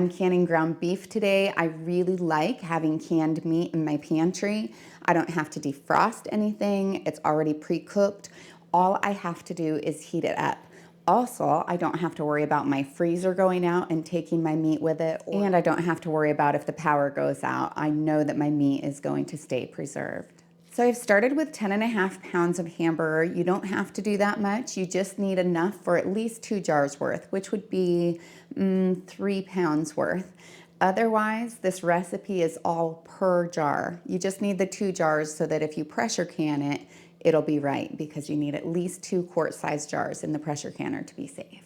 I'm canning ground beef today. I really like having canned meat in my pantry. I don't have to defrost anything. It's already pre-cooked. All I have to do is heat it up. Also, I don't have to worry about my freezer going out and taking my meat with it, and I don't have to worry about if the power goes out. I know that my meat is going to stay preserved. So I've started with 10.5 pounds of hamburger. You don't have to do that much. You just need enough for at least 2 jars worth, which would be 3 pounds worth. Otherwise, this recipe is all per jar. You just need the 2 jars so that if you pressure can it, it'll be right, because you need at least 2 quart-sized jars in the pressure canner to be safe.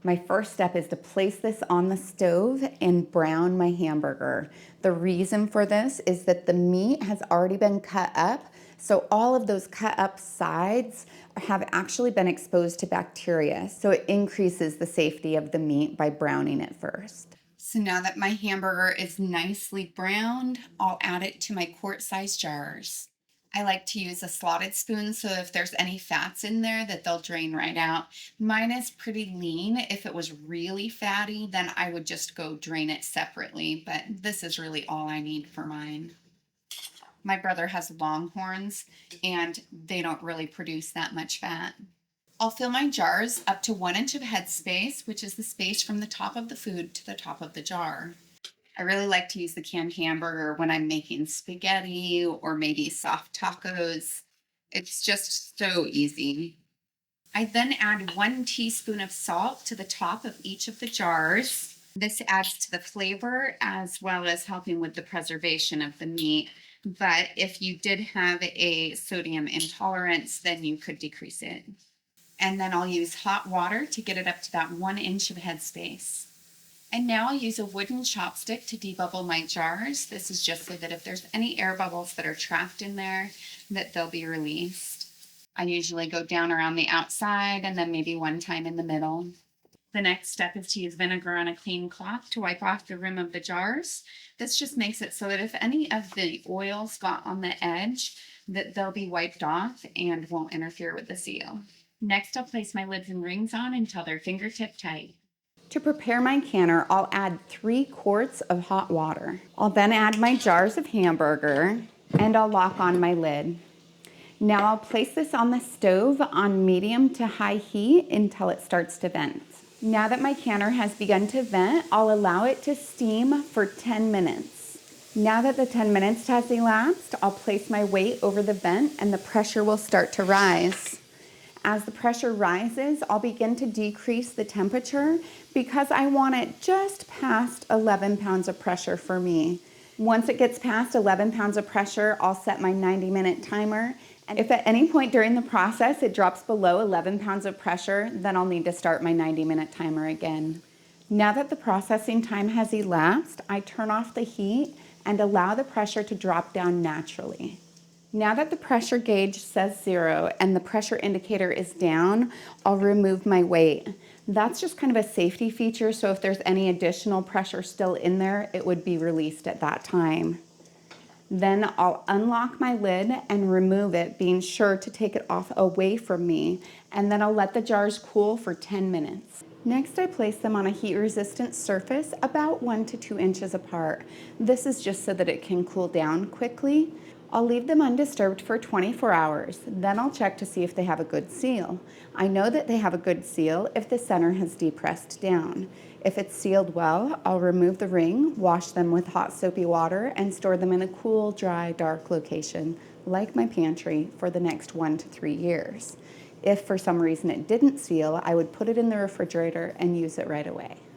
My first step is to place this on the stove and brown my hamburger. The reason for this is that the meat has already been cut up, so all of those cut up sides have actually been exposed to bacteria, so it increases the safety of the meat by browning it first. So now that my hamburger is nicely browned, I'll add it to my quart-sized jars. I like to use a slotted spoon, so if there's any fats in there, that they'll drain right out. Mine is pretty lean. If it was really fatty, then I would just go drain it separately, but this is really all I need for mine. My brother has Longhorns, and they don't really produce that much fat. I'll fill my jars up to 1 inch of headspace, which is the space from the top of the food to the top of the jar. I really like to use the canned hamburger when I'm making spaghetti or maybe soft tacos. It's just so easy. I then add 1 teaspoon of salt to the top of each of the jars. This adds to the flavor as well as helping with the preservation of the meat. But if you did have a sodium intolerance, then you could decrease it. And then I'll use hot water to get it up to that 1 inch of headspace. And now I'll use a wooden chopstick to debubble my jars. This is just so that if there's any air bubbles that are trapped in there, that they'll be released. I usually go down around the outside and then maybe 1 time in the middle. The next step is to use vinegar on a clean cloth to wipe off the rim of the jars. This just makes it so that if any of the oils got on the edge, that they'll be wiped off and won't interfere with the seal. Next, I'll place my lids and rings on until they're fingertip tight. To prepare my canner, I'll add 3 quarts of hot water. I'll then add my jars of hamburger, and I'll lock on my lid. Now I'll place this on the stove on medium to high heat until it starts to vent. Now that my canner has begun to vent, I'll allow it to steam for 10 minutes. Now that the 10 minutes has elapsed, I'll place my weight over the vent and the pressure will start to rise. As the pressure rises, I'll begin to decrease the temperature because I want it just past 11 pounds of pressure for me. Once it gets past 11 pounds of pressure, I'll set my 90-minute timer. And if at any point during the process it drops below 11 pounds of pressure, then I'll need to start my 90-minute timer again. Now that the processing time has elapsed, I turn off the heat and allow the pressure to drop down naturally. Now that the pressure gauge says 0 and the pressure indicator is down, I'll remove my weight. That's just kind of a safety feature, so if there's any additional pressure still in there, it would be released at that time. Then I'll unlock my lid and remove it, being sure to take it off away from me, and then I'll let the jars cool for 10 minutes. Next, I place them on a heat-resistant surface about 1 to 2 inches apart. This is just so that it can cool down quickly. I'll leave them undisturbed for 24 hours. Then I'll check to see if they have a good seal. I know that they have a good seal if the center has depressed down. If it's sealed well, I'll remove the ring, wash them with hot soapy water, and store them in a cool, dry, dark location, like my pantry, for the next 1 to 3 years. If for some reason it didn't seal, I would put it in the refrigerator and use it right away.